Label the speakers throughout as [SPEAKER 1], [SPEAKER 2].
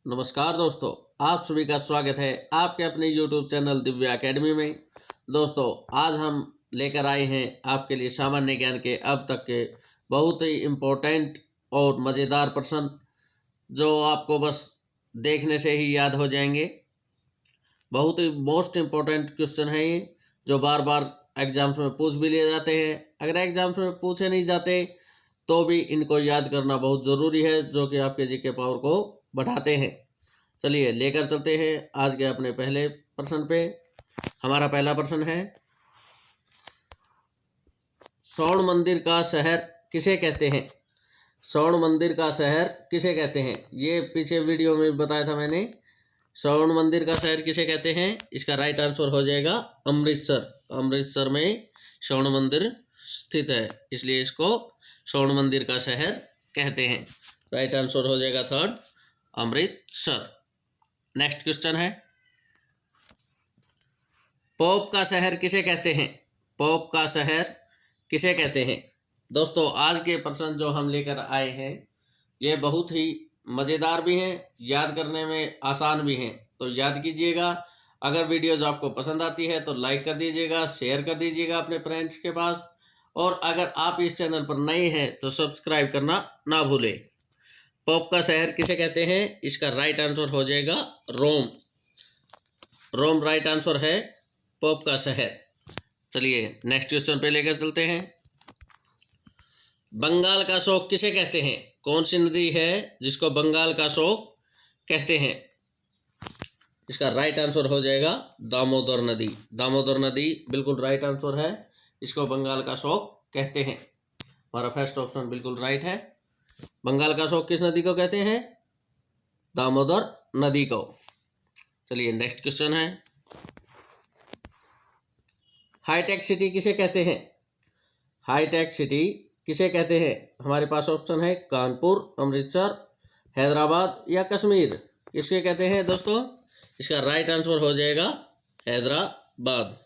[SPEAKER 1] नमस्कार दोस्तों, आप सभी का स्वागत है आपके अपने YouTube चैनल दिव्या एकेडमी में। दोस्तों, आज हम लेकर आए हैं आपके लिए सामान्य ज्ञान के अब तक के बहुत ही इम्पोर्टेंट और मज़ेदार प्रश्न, जो आपको बस देखने से ही याद हो जाएंगे। बहुत ही मोस्ट इम्पोर्टेंट क्वेश्चन है ये, जो बार बार एग्जाम्स में पूछ भी लिए जाते हैं। अगर एग्जाम्स में पूछे नहीं जाते तो भी इनको याद करना बहुत ज़रूरी है, जो कि आपके जीके पावर को बढ़ाते हैं। चलिए लेकर चलते हैं आज के अपने पहले प्रश्न पे। हमारा पहला प्रश्न है, स्वर्ण मंदिर का शहर किसे कहते हैं? स्वर्ण मंदिर का शहर किसे कहते हैं? ये पीछे वीडियो में बताया था मैंने। स्वर्ण मंदिर का शहर किसे कहते हैं? इसका राइट आंसर हो जाएगा अमृतसर। अमृतसर में स्वर्ण मंदिर स्थित है, इसलिए इसको स्वर्ण मंदिर का शहर कहते हैं। राइट आंसर हो जाएगा थर्ड, अमृतसर। नेक्स्ट क्वेश्चन है, पोप का शहर किसे कहते हैं? पोप का शहर किसे कहते हैं? दोस्तों, आज के प्रश्न जो हम लेकर आए हैं ये बहुत ही मज़ेदार भी हैं, याद करने में आसान भी हैं, तो याद कीजिएगा। अगर वीडियोज आपको पसंद आती है तो लाइक कर दीजिएगा, शेयर कर दीजिएगा अपने फ्रेंड्स के पास, और अगर आप इस चैनल पर नए हैं तो सब्सक्राइब करना ना भूलें। पोप का शहर किसे कहते हैं? इसका राइट आंसर हो जाएगा रोम। रोम राइट आंसर है पोप का शहर। चलिए नेक्स्ट क्वेश्चन पे लेकर चलते हैं। बंगाल का शोक किसे कहते हैं? कौन सी नदी है जिसको बंगाल का शोक कहते हैं? इसका राइट आंसर हो जाएगा दामोदर नदी। दामोदर नदी बिल्कुल राइट आंसर है, इसको बंगाल का शोक कहते हैं। हमारा फर्स्ट ऑप्शन बिल्कुल राइट है। बंगाल का शोक किस नदी को कहते हैं? दामोदर नदी को। चलिए नेक्स्ट क्वेश्चन है, हाईटेक सिटी किसे कहते हैं? हाईटेक सिटी किसे कहते हैं? हमारे पास ऑप्शन है कानपुर, अमृतसर, हैदराबाद या कश्मीर। किसके कहते हैं दोस्तों? इसका राइट आंसर हो जाएगा हैदराबाद।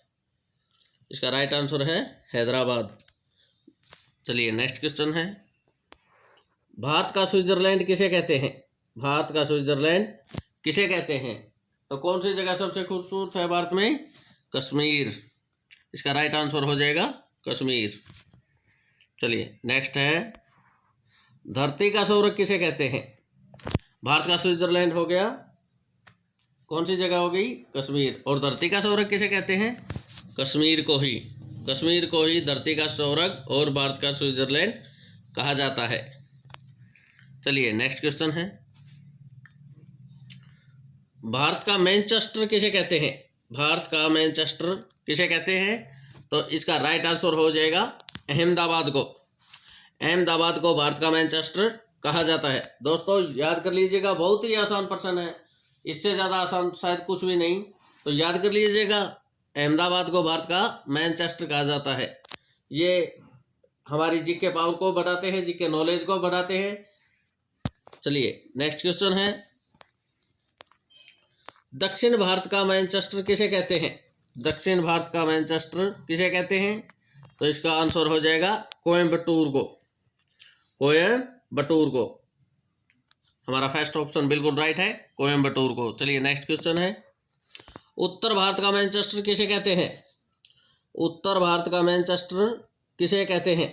[SPEAKER 1] इसका राइट आंसर है हैदराबाद। चलिए नेक्स्ट क्वेश्चन है, भारत का स्विट्जरलैंड किसे कहते हैं? भारत का स्विट्जरलैंड किसे कहते हैं? तो कौन सी जगह सबसे खूबसूरत है भारत में? कश्मीर। इसका राइट आंसर हो जाएगा कश्मीर। चलिए नेक्स्ट है, धरती का स्वर्ग किसे कहते हैं? भारत का स्विट्जरलैंड हो गया, कौन सी जगह हो गई? कश्मीर। और धरती का स्वर्ग किसे कहते हैं? कश्मीर को ही। कश्मीर को ही धरती का स्वर्ग और भारत का स्विट्जरलैंड कहा जाता है। चलिए नेक्स्ट क्वेश्चन है, भारत का मैनचेस्टर किसे कहते हैं? भारत का मैनचेस्टर किसे कहते हैं? तो इसका राइट आंसर हो जाएगा अहमदाबाद को। अहमदाबाद को भारत का मैनचेस्टर कहा जाता है। दोस्तों याद कर लीजिएगा, बहुत ही आसान प्रश्न है, इससे ज़्यादा आसान शायद कुछ भी नहीं, तो याद कर लीजिएगा। अहमदाबाद को भारत का मैनचेस्टर कहा जाता है। ये हमारी जीके पावर को बढ़ाते हैं, जीके नॉलेज को बढ़ाते हैं। चलिए नेक्स्ट क्वेश्चन है, दक्षिण भारत का मैनचेस्टर किसे कहते हैं? दक्षिण भारत का मैनचेस्टर किसे कहते हैं? तो इसका आंसर हो जाएगा कोयम्बटूर को। कोयम्बटूर को। हमारा फर्स्ट ऑप्शन बिल्कुल राइट है, कोयम्बटूर को। चलिए नेक्स्ट क्वेश्चन है, उत्तर भारत का मैनचेस्टर किसे कहते हैं? उत्तर भारत का मैनचेस्टर किसे कहते हैं?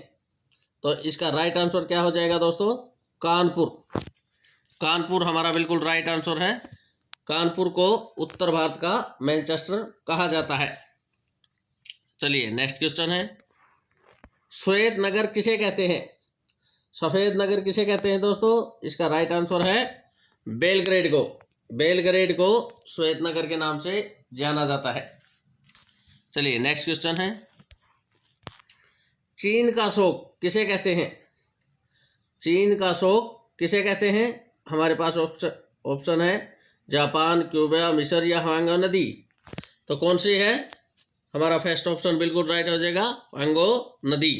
[SPEAKER 1] तो इसका राइट आंसर क्या हो जाएगा दोस्तों? कानपुर। कानपुर हमारा बिल्कुल राइट आंसर है। कानपुर को उत्तर भारत का मैनचेस्टर कहा जाता है। चलिए नेक्स्ट क्वेश्चन है, श्वेत नगर किसे कहते हैं? सफ़ेद नगर किसे कहते हैं दोस्तों? इसका राइट आंसर है बेलग्रेड को। बेलग्रेड को श्वेत नगर के नाम से जाना जाता है। चलिए नेक्स्ट क्वेश्चन है, चीन का शोक किसे कहते हैं? चीन का शोक किसे कहते हैं? हमारे पास ऑप्शन है जापान, क्यूबा, मिस्र या हांगो नदी। तो कौन सी है? हमारा फर्स्ट ऑप्शन बिल्कुल राइट हो जाएगा, हांगो नदी।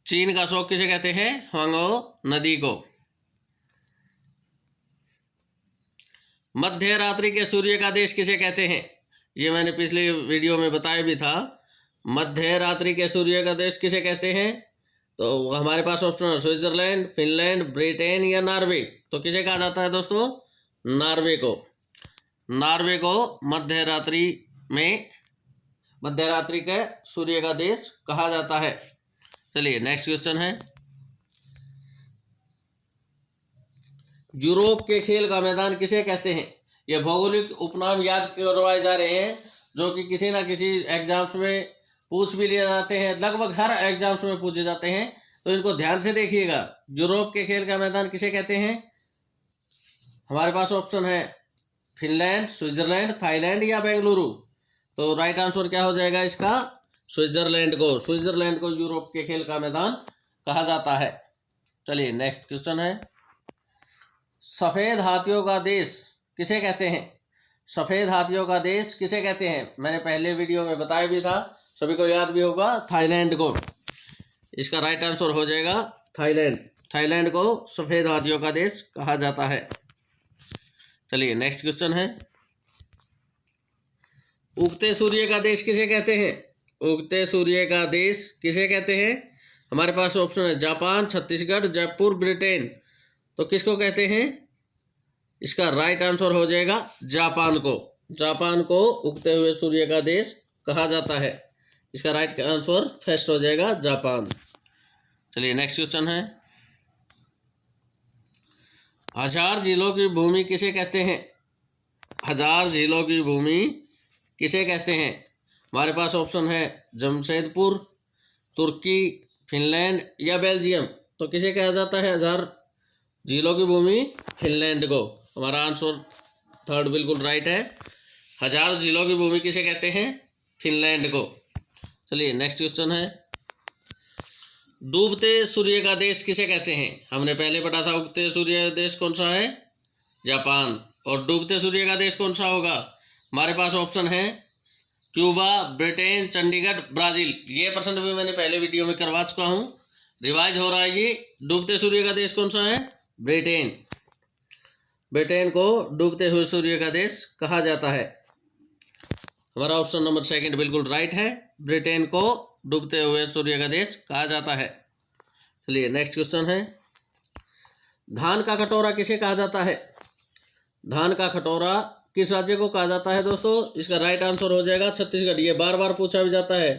[SPEAKER 1] चीन का शोक किसे कहते हैं? हांगो नदी को। मध्य रात्रि के सूर्य का देश किसे कहते हैं? ये मैंने पिछले वीडियो में बताया भी था। मध्य रात्रि के सूर्य का देश किसे कहते हैं? तो हमारे पास ऑप्शन है स्विट्जरलैंड, फिनलैंड, ब्रिटेन या नॉर्वे। तो किसे कहा जाता है दोस्तों? नॉर्वे को। नॉर्वे को मध्यरात्रि के सूर्य का देश कहा जाता है। चलिए नेक्स्ट क्वेश्चन है, यूरोप के खेल का मैदान किसे कहते हैं? ये भौगोलिक उपनाम याद करवाए जा रहे हैं जो कि किसी ना किसी एग्जाम्स में पूछ भी लिए जाते हैं, लगभग हर एग्जाम्स में पूछे जाते हैं, तो इनको ध्यान से देखिएगा। यूरोप के खेल का मैदान किसे कहते हैं? हमारे पास ऑप्शन है फिनलैंड, स्विट्जरलैंड, थाईलैंड या बेंगलुरु। तो राइट आंसर क्या हो जाएगा इसका? स्विट्जरलैंड को यूरोप के खेल का मैदान कहा जाता है। चलिए नेक्स्ट क्वेश्चन है, सफेद हाथियों का देश किसे कहते हैं? सफेद हाथियों का देश किसे कहते हैं? मैंने पहले वीडियो में बताया भी था, सभी को याद भी होगा, थाईलैंड को। इसका राइट आंसर हो जाएगा थाईलैंड। थाईलैंड को सफेद हाथियों का देश कहा जाता है। चलिए नेक्स्ट क्वेश्चन है, उगते सूर्य का देश किसे कहते हैं? उगते सूर्य का देश किसे कहते हैं? हमारे पास ऑप्शन है जापान, छत्तीसगढ़, जयपुर, ब्रिटेन। तो किसको कहते हैं? इसका राइट आंसर हो जाएगा जापान को। जापान को उगते हुए सूर्य का देश कहा जाता है। इसका राइट आंसर फर्स्ट हो जाएगा जापान। चलिए नेक्स्ट क्वेश्चन है, हजार झीलों की भूमि किसे कहते हैं? हजार झीलों की भूमि किसे कहते हैं? हमारे पास ऑप्शन है जमशेदपुर, तुर्की, फिनलैंड या बेल्जियम। तो किसे कहा जाता है हजार झीलों की भूमि? फिनलैंड को। हमारा आंसर थर्ड बिल्कुल राइट है। हजार झीलों की भूमि किसे कहते हैं? फिनलैंड को। चलिए नेक्स्ट क्वेश्चन है, डूबते सूर्य का देश किसे कहते हैं? हमने पहले पढ़ा था उगते सूर्य का देश कौन सा है? जापान। और डूबते सूर्य का देश कौन सा होगा? हमारे पास ऑप्शन है क्यूबा, ब्रिटेन, चंडीगढ़, ब्राज़ील। ये प्रश्न भी मैंने पहले वीडियो में करवा चुका हूँ, रिवाइज हो रहा है। ये डूबते सूर्य का देश कौन सा है? ब्रिटेन। ब्रिटेन को डूबते हुए सूर्य का देश कहा जाता है। हमारा ऑप्शन नंबर सेकंड बिल्कुल राइट है, ब्रिटेन को डूबते हुए सूर्य का देश कहा जाता है। चलिए नेक्स्ट क्वेश्चन है, धान का कटोरा किसे कहा जाता है? धान का कटोरा किस राज्य को कहा जाता है दोस्तों? इसका राइट आंसर हो जाएगा छत्तीसगढ़। ये बार बार पूछा भी जाता है,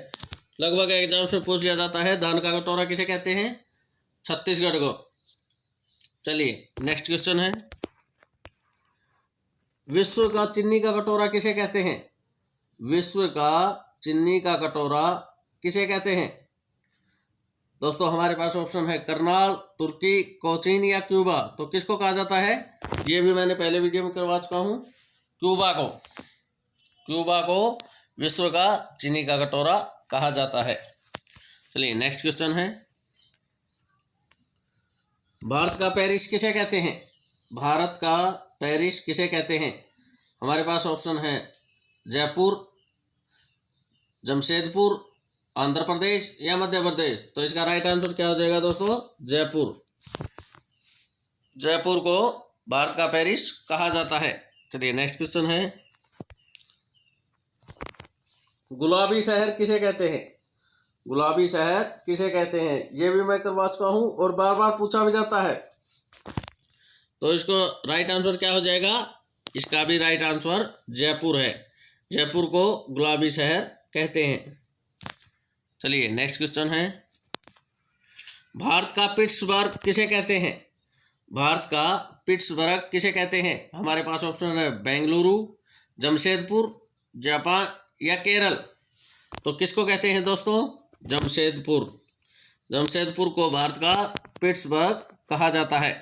[SPEAKER 1] लगभग एग्जाम में पूछ लिया जाता है, धान का कटोरा किसे कहते हैं? छत्तीसगढ़ को। चलिए नेक्स्ट क्वेश्चन है, विश्व का चीनी का कटोरा किसे कहते हैं? विश्व का चीनी का कटोरा किसे कहते हैं? दोस्तों हमारे पास ऑप्शन है करनाल, तुर्की, कोचीन या क्यूबा। तो किसको कहा जाता है? ये भी मैंने पहले वीडियो में करवा चुका हूँ, क्यूबा को। क्यूबा को विश्व का चीनी का कटोरा कहा जाता है। चलिए नेक्स्ट क्वेश्चन है, भारत का पेरिस किसे कहते हैं? भारत का पेरिस किसे कहते हैं? हमारे पास ऑप्शन है जयपुर, जमशेदपुर, आंध्र प्रदेश या मध्य प्रदेश। तो इसका राइट आंसर क्या हो जाएगा दोस्तों? जयपुर। जयपुर को भारत का पेरिस कहा जाता है। चलिए नेक्स्ट क्वेश्चन है, गुलाबी शहर किसे कहते हैं? गुलाबी शहर किसे कहते हैं? ये भी मैं करवा चुका हूँ और बार बार पूछा भी जाता है। तो इसको राइट आंसर क्या हो जाएगा? इसका भी राइट आंसर जयपुर है। जयपुर को गुलाबी शहर कहते हैं। चलिए नेक्स्ट क्वेश्चन है, भारत का पिट्सबर्ग किसे कहते हैं? भारत का पिट्सबर्ग किसे कहते हैं? हमारे पास ऑप्शन है बेंगलुरु, जमशेदपुर, जापान या केरल। तो किसको कहते हैं दोस्तों? जमशेदपुर। जमशेदपुर को भारत का पिट्सबर्ग कहा जाता है।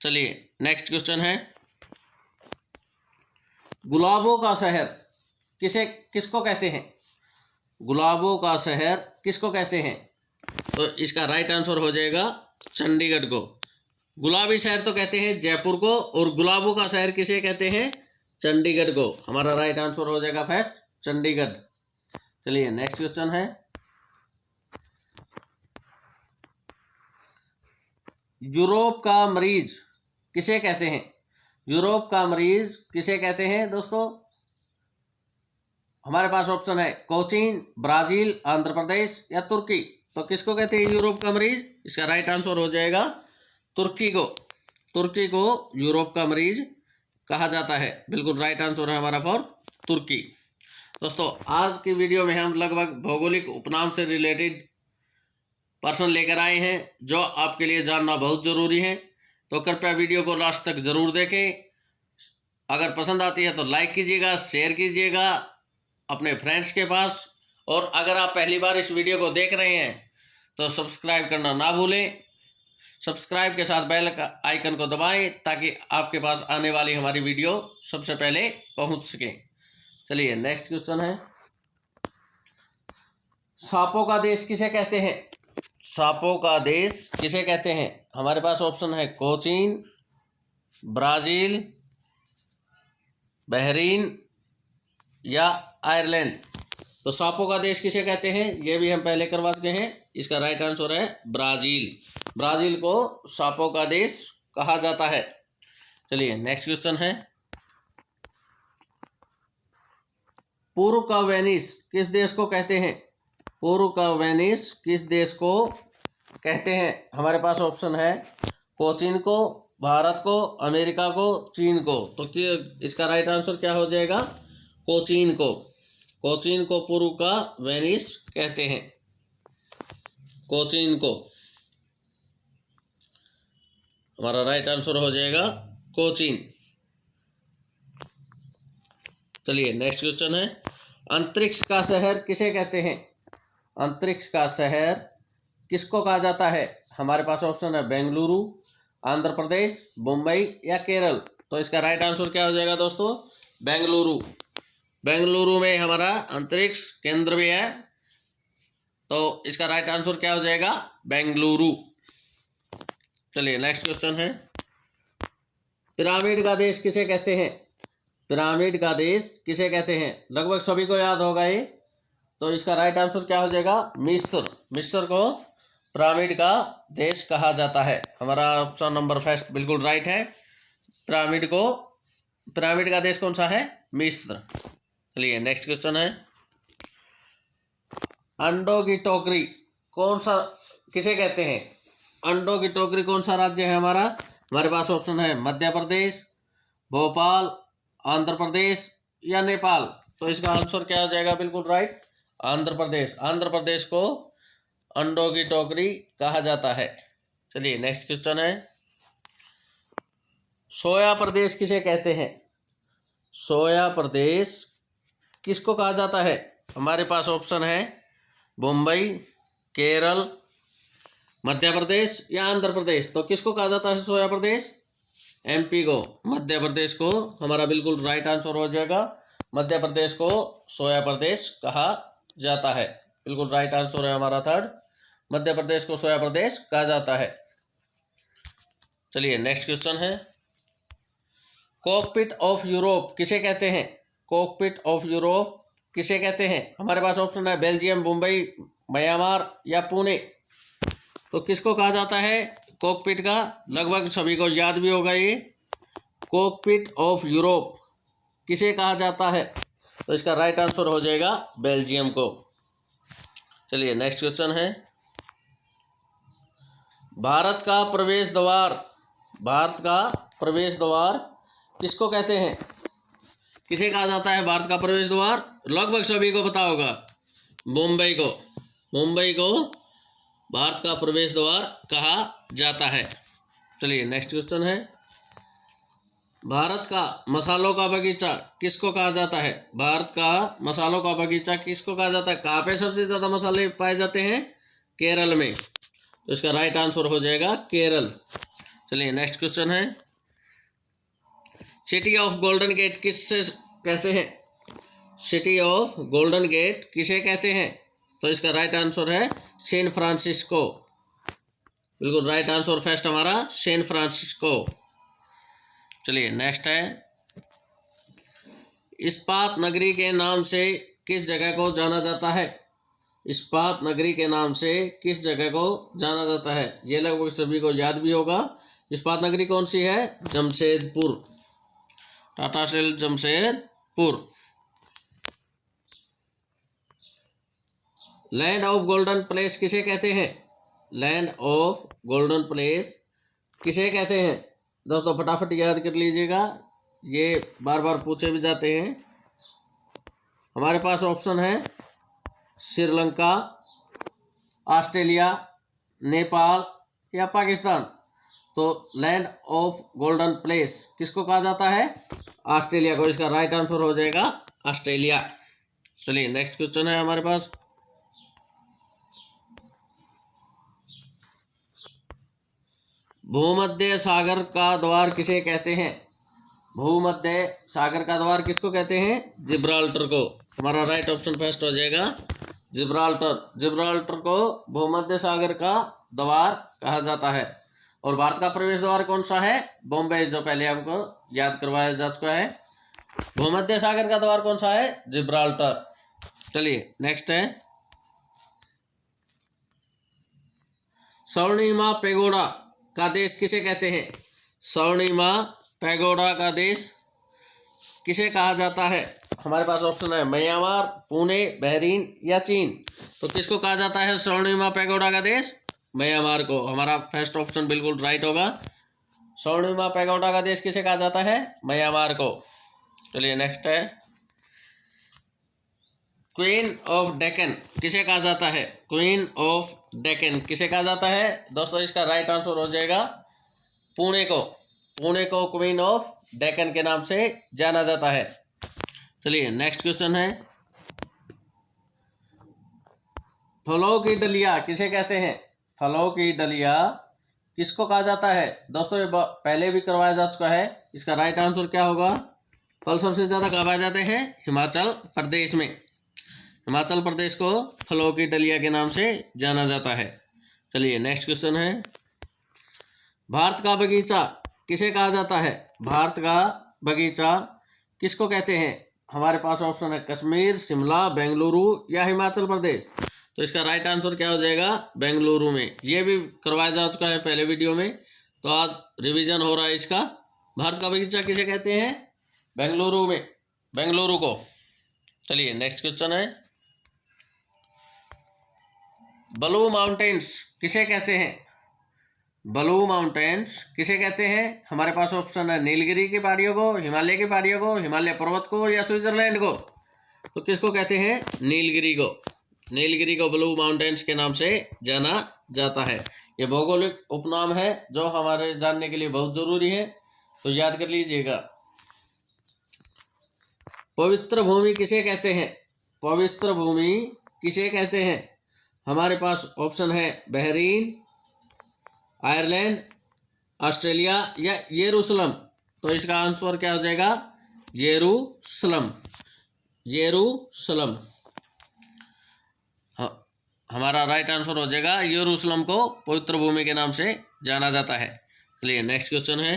[SPEAKER 1] चलिए नेक्स्ट क्वेश्चन है, गुलाबों का शहर किसको कहते हैं? गुलाबों का शहर किसको कहते हैं? तो इसका राइट आंसर हो जाएगा चंडीगढ़ को। गुलाबी शहर तो कहते हैं जयपुर को, और गुलाबों का शहर किसे कहते हैं? चंडीगढ़ को। हमारा राइट आंसर हो जाएगा फर्स्ट चंडीगढ़। चलिए नेक्स्ट क्वेश्चन है, यूरोप का मरीज किसे कहते हैं? यूरोप का मरीज किसे कहते हैं दोस्तों? हमारे पास ऑप्शन है कोचीन, ब्राजील, आंध्र प्रदेश या तुर्की। तो किसको कहते हैं यूरोप का मरीज? इसका राइट आंसर हो जाएगा तुर्की को। तुर्की को यूरोप का मरीज कहा जाता है। बिल्कुल राइट आंसर है हमारा फॉर तुर्की। दोस्तों आज की वीडियो में हम लगभग भौगोलिक उपनाम से रिलेटेड पर्सन लेकर आए हैं जो आपके लिए जानना बहुत ज़रूरी है। तो कृपया वीडियो को लास्ट तक ज़रूर देखें। अगर पसंद आती है तो लाइक कीजिएगा, शेयर कीजिएगा अपने फ्रेंड्स के पास, और अगर आप पहली बार इस वीडियो को देख रहे हैं तो सब्सक्राइब करना ना भूलें। सब्सक्राइब के साथ बेल का आइकन को दबाएं ताकि आपके पास आने वाली हमारी वीडियो सबसे पहले पहुंच सके। चलिए नेक्स्ट क्वेश्चन है, सांपों का देश किसे कहते हैं? सांपों का देश किसे कहते हैं? हमारे पास ऑप्शन है कोचीन, ब्राज़ील, बहरीन या आयरलैंड। तो सांपों का देश किसे कहते हैं ये भी हम पहले करवा चुके हैं। इसका राइट आंसर है ब्राज़ील। ब्राज़ील को सांपों का देश कहा जाता है। चलिए नेक्स्ट क्वेश्चन है, पूर्व का वेनिस किस देश को कहते हैं? पूर्व का वेनिस किस देश को कहते हैं? हमारे पास ऑप्शन है कोचीन को, भारत को, अमेरिका को, चीन को। तो इसका राइट आंसर क्या हो जाएगा? कोचीन को। कोचीन को पूर्व का वेनिस कहते हैं। कोचीन को हमारा राइट आंसर हो जाएगा कोचीन। चलिए नेक्स्ट क्वेश्चन है, अंतरिक्ष का शहर किसे कहते हैं? अंतरिक्ष का शहर किसको कहा जाता है? हमारे पास ऑप्शन है बेंगलुरु, आंध्र प्रदेश, मुंबई या केरल। तो इसका राइट आंसर क्या हो जाएगा दोस्तों? बेंगलुरु। बेंगलुरु में हमारा अंतरिक्ष केंद्र भी है। तो इसका राइट आंसर क्या हो जाएगा? बेंगलुरु। चलिए नेक्स्ट क्वेश्चन है, पिरामिड का देश किसे कहते हैं? पिरामिड का देश किसे कहते हैं? लगभग सभी को याद होगा ये। तो इसका राइट आंसर क्या हो जाएगा? मिस्र। मिस्र को पिरामिड का देश कहा जाता है। हमारा ऑप्शन नंबर फर्स्ट बिल्कुल राइट है। पिरामिड का देश कौन सा है? मिस्र। चलिए नेक्स्ट क्वेश्चन है, अंडों की टोकरी कौन सा किसे कहते हैं? अंडों की टोकरी कौन सा राज्य है हमारा? हमारे पास ऑप्शन है मध्य प्रदेश, भोपाल, आंध्र प्रदेश या नेपाल। तो इसका आंसर क्या हो जाएगा? बिल्कुल राइट, आंध्र प्रदेश। आंध्र प्रदेश को अंडों की टोकरी कहा जाता है। चलिए नेक्स्ट क्वेश्चन है, सोया प्रदेश किसे कहते हैं? सोया प्रदेश किसको कहा जाता है? हमारे पास ऑप्शन है मुंबई, केरल, मध्य प्रदेश या आंध्र प्रदेश। तो किसको कहा जाता है सोया प्रदेश? एमपी को। मध्य प्रदेश को हमारा बिल्कुल राइट आंसर हो जाएगा। मध्य प्रदेश को सोया प्रदेश कहा जाता है। बिल्कुल राइट आंसर है हमारा थर्ड। मध्य प्रदेश को सोया प्रदेश कहा जाता है। चलिए नेक्स्ट क्वेश्चन है, कॉकपिट ऑफ यूरोप किसे कहते हैं? कॉकपिट ऑफ यूरोप किसे कहते हैं? हमारे पास ऑप्शन है बेल्जियम, मुंबई, म्यांमार या पुणे। तो किसको कहा जाता है कॉकपिट का? लगभग सभी को याद भी होगा ये। कॉकपिट ऑफ यूरोप किसे कहा जाता है? तो इसका राइट आंसर हो जाएगा बेल्जियम को। चलिए नेक्स्ट क्वेश्चन है, भारत का प्रवेश द्वार किसको कहते हैं? किसे कहा जाता है भारत का प्रवेश द्वार? लगभग सभी को पता होगा, मुंबई को। मुंबई को भारत का प्रवेश द्वार कहा जाता है। चलिए नेक्स्ट क्वेश्चन है, भारत का मसालों का बगीचा किसको कहा जाता है? भारत का मसालों का बगीचा किसको कहा जाता है? कहाँ पे सबसे ज़्यादा मसाले पाए जाते हैं? केरल में। तो इसका राइट आंसर हो जाएगा केरल। चलिए नेक्स्ट क्वेश्चन है, सिटी ऑफ गोल्डन गेट किससे कहते हैं? सिटी ऑफ गोल्डन गेट किसे कहते हैं? तो इसका राइट आंसर है सैन फ्रांसिस्को। बिल्कुल राइट आंसर फर्स्ट हमारा सैन फ्रांसिस्को। चलिए नेक्स्ट है, इस्पात नगरी के नाम से किस जगह को जाना जाता है? इस्पात नगरी के नाम से किस जगह को जाना जाता है? ये लगभग सभी को याद भी होगा। इस्पात नगरी कौन सी है? Jamshedpur. Tata steel Jamshedpur. Land of golden place किसे कहते हैं? लैंड ऑफ गोल्डन प्लेस किसे कहते हैं? दोस्तों फटाफट याद कर लीजिएगा, ये बार बार पूछे भी जाते हैं। हमारे पास ऑप्शन है श्रीलंका, ऑस्ट्रेलिया, नेपाल या पाकिस्तान। तो लैंड ऑफ गोल्डन प्लेस किसको कहा जाता है? ऑस्ट्रेलिया को। इसका राइट आंसर हो जाएगा ऑस्ट्रेलिया। चलिए नेक्स्ट क्वेश्चन है हमारे पास। भूमध्य सागर का द्वार किसे कहते हैं? भूमध्य सागर का द्वार किसको कहते हैं? जिब्राल्टर को। हमारा राइट ऑप्शन फर्स्ट हो जाएगा जिब्राल्टर। जिब्राल्टर को भूमध्य सागर का द्वार कहा जाता है। और भारत का प्रवेश द्वार कौन सा है? बॉम्बे, जो पहले हमको याद करवाया जा चुका है। भूमध्य सागर का द्वार कौन सा है? जिब्राल्टर। चलिए नेक्स्ट है स्वर्णिमा पैगोडा का देश किसे कहते हैं? स्वर्णिमा पैगोडा का देश किसे कहा जाता है? हमारे पास ऑप्शन है म्यांमार, पुणे, बहरीन या चीन। तो किसको कहा जाता है स्वर्णिमा पैगोडा का देश? म्यांमार को। हमारा फर्स्ट ऑप्शन बिल्कुल राइट होगा। स्वर्णिमा पैगोडा का देश किसे कहा जाता है? म्यांमार को। चलिए नेक्स्ट है क्वीन ऑफ डेक्कन किसे कहा जाता है? क्वीन ऑफ डेक्कन किसे कहा जाता है? दोस्तों इसका राइट आंसर हो जाएगा पुणे को। पुणे को क्वीन ऑफ डेक्कन के नाम से जाना जाता है। चलिए नेक्स्ट क्वेश्चन है फलों की डलिया किसे कहते हैं? फलों की डलिया किसको कहा जाता है? दोस्तों ये पहले भी करवाया जा चुका है। इसका राइट आंसर क्या होगा? फल सबसे ज़्यादा कहाँ पाए जाते हैं? हिमाचल प्रदेश में। हिमाचल प्रदेश को फलों की डलिया के नाम से जाना जाता है। चलिए नेक्स्ट क्वेश्चन है भारत का बगीचा किसे कहा जाता है? भारत का बगीचा किसको कहते हैं? हमारे पास ऑप्शन है कश्मीर, शिमला, बेंगलुरु या हिमाचल प्रदेश। तो इसका राइट आंसर क्या हो जाएगा? बेंगलुरु में। ये भी करवाया जा चुका है पहले वीडियो में, तो आज रिवीजन हो रहा है इसका। भारत का बगीचा किसे कहते हैं? बेंगलुरु में, बेंगलुरु को। चलिए नेक्स्ट क्वेश्चन है ब्लू माउंटेन्स किसे कहते हैं? ब्लू माउंटेन्स किसे कहते हैं? हमारे पास ऑप्शन है नीलगिरी की पहाड़ियों को, हिमालय की पहाड़ियों को, हिमालय पर्वत को या स्विट्जरलैंड को। तो किसको कहते हैं? नीलगिरी को। नीलगिरी को ब्लू माउंटेन्स के नाम से जाना जाता है। ये भौगोलिक उपनाम है जो हमारे जानने के लिए बहुत जरूरी है, तो याद कर लीजिएगा। पवित्र भूमि किसे कहते हैं? पवित्र भूमि किसे कहते हैं? हमारे पास ऑप्शन है बहरीन, आयरलैंड, ऑस्ट्रेलिया या यरूशलेम। तो इसका आंसर क्या हो जाएगा? यरूशलेम। यरूशलेम हमारा राइट आंसर हो जाएगा। यरूशलेम को पवित्र भूमि के नाम से जाना जाता है। चलिए नेक्स्ट क्वेश्चन है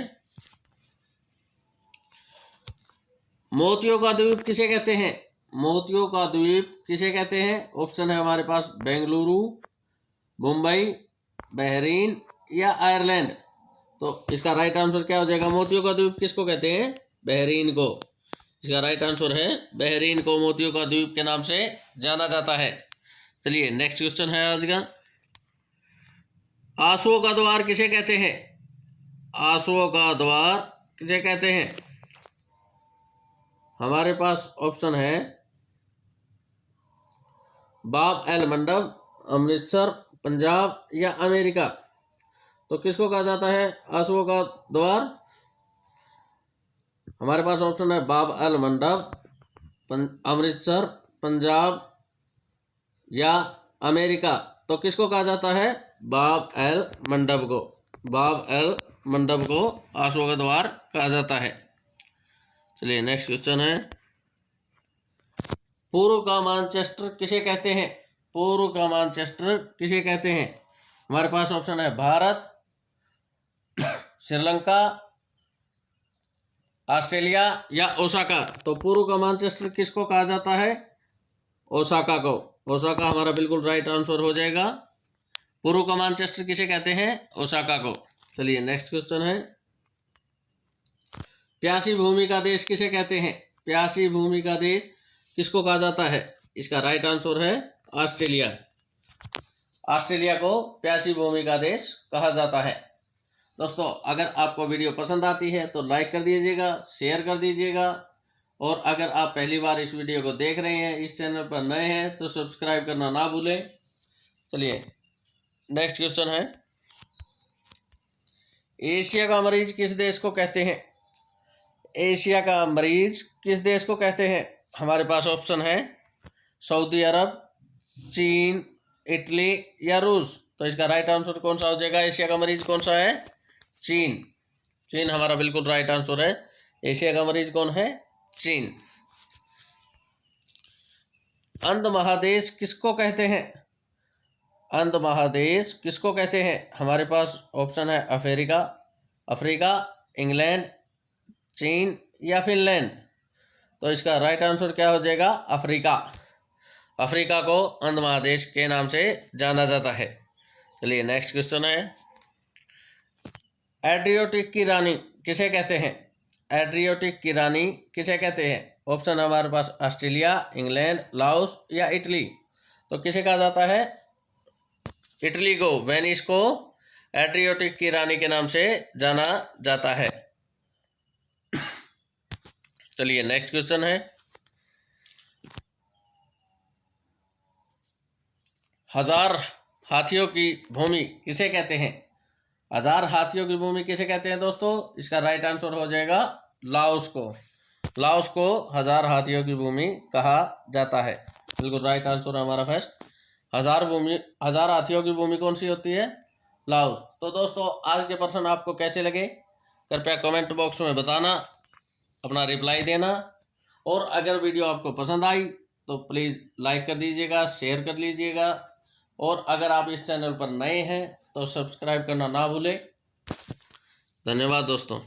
[SPEAKER 1] मोतियों का द्वीप किसे कहते हैं? मोतियों का द्वीप किसे कहते हैं? ऑप्शन है हमारे पास बेंगलुरु, मुंबई, बहरीन या आयरलैंड। तो इसका राइट आंसर क्या हो जाएगा? मोतियों का द्वीप किसको कहते हैं? बहरीन को। इसका राइट आंसर है बहरीन को मोतियों का द्वीप के नाम से जाना जाता है। चलिए नेक्स्ट क्वेश्चन है आज का आंसुओं का द्वार किसे कहते हैं? आंसुओं का द्वार किसे कहते हैं? हमारे पास ऑप्शन है बाब एल मंडप, अमृतसर, पंजाब या अमेरिका। तो किसको कहा जाता है आंसुओं का द्वार? हमारे पास ऑप्शन है बाब एल मंडप, अमृतसर, पंजाब या अमेरिका। तो किसको कहा जाता है? बाब एल मंडप को। बाब एल मंडप को आंसुओं का द्वार कहा जाता है। चलिए नेक्स्ट क्वेश्चन है पूर्व का मानचेस्टर किसे कहते हैं? पूर्व का मानचेस्टर किसे कहते हैं? हमारे पास ऑप्शन है भारत, श्रीलंका, ऑस्ट्रेलिया या ओसाका। तो पूर्व का मानचेस्टर किसको कहा जाता है? ओसाका को। ओसाका हमारा बिल्कुल राइट आंसर हो जाएगा। पूर्व का मानचेस्टर किसे कहते हैं? ओसाका को। चलिए नेक्स्ट क्वेश्चन है प्यासी भूमि का देश किसे कहते हैं? प्यासी भूमि का देश किसको कहा जाता है? इसका राइट आंसर है ऑस्ट्रेलिया। ऑस्ट्रेलिया को प्यासी भूमि का देश कहा जाता है। दोस्तों, अगर आपको वीडियो पसंद आती है तो लाइक कर दीजिएगा, शेयर कर दीजिएगा, और अगर आप पहली बार इस वीडियो को देख रहे हैं, इस चैनल पर नए हैं, तो सब्सक्राइब करना ना भूलें। चलिए नेक्स्ट क्वेश्चन है, एशिया का मरीज किस देश को कहते हैं? एशिया का मरीज किस देश को कहते हैं? हमारे पास ऑप्शन है सऊदी अरब, चीन, इटली या रूस। तो इसका राइट आंसर कौन सा हो जाएगा? एशिया का मरीज कौन सा है? चीन। चीन हमारा बिल्कुल राइट आंसर है। एशिया का मरीज कौन है? चीन। अंध महादेश किसको कहते हैं? अंध महादेश किसको कहते हैं? हमारे पास ऑप्शन है अफ्रीका, इंग्लैंड, चीन या फिनलैंड। तो इसका राइट आंसर क्या हो जाएगा? अफ्रीका। अफ्रीका को अंध महादेश के नाम से जाना जाता है। चलिए नेक्स्ट क्वेश्चन है, एड्रियाटिक की रानी किसे कहते हैं? एड्रियाटिक की रानी किसे कहते हैं? ऑप्शन हमारे पास ऑस्ट्रेलिया, इंग्लैंड, लाओस या इटली। तो किसे कहा जाता है? इटली को, वेनिस को एड्रियाटिक की रानी के नाम से जाना जाता है। चलिए नेक्स्ट क्वेश्चन है, 1000 हाथियों की भूमि किसे कहते हैं? 1000 हाथियों की भूमि किसे कहते हैं दोस्तों? इसका राइट आंसर हो जाएगा लाओस को। लाओस को 1000 हाथियों की भूमि कहा जाता है। बिल्कुल राइट आंसर हमारा फर्स्ट। 1000 हाथियों की भूमि कौन सी होती है? लाओस। तो दोस्तों, आज के प्रश्न आपको कैसे लगे कृपया कमेंट बॉक्स में बताना, अपना रिप्लाई देना, और अगर वीडियो आपको पसंद आई तो प्लीज़ लाइक कर दीजिएगा, शेयर कर लीजिएगा, और अगर आप इस चैनल पर नए हैं तो सब्सक्राइब करना ना भूलें। धन्यवाद दोस्तों।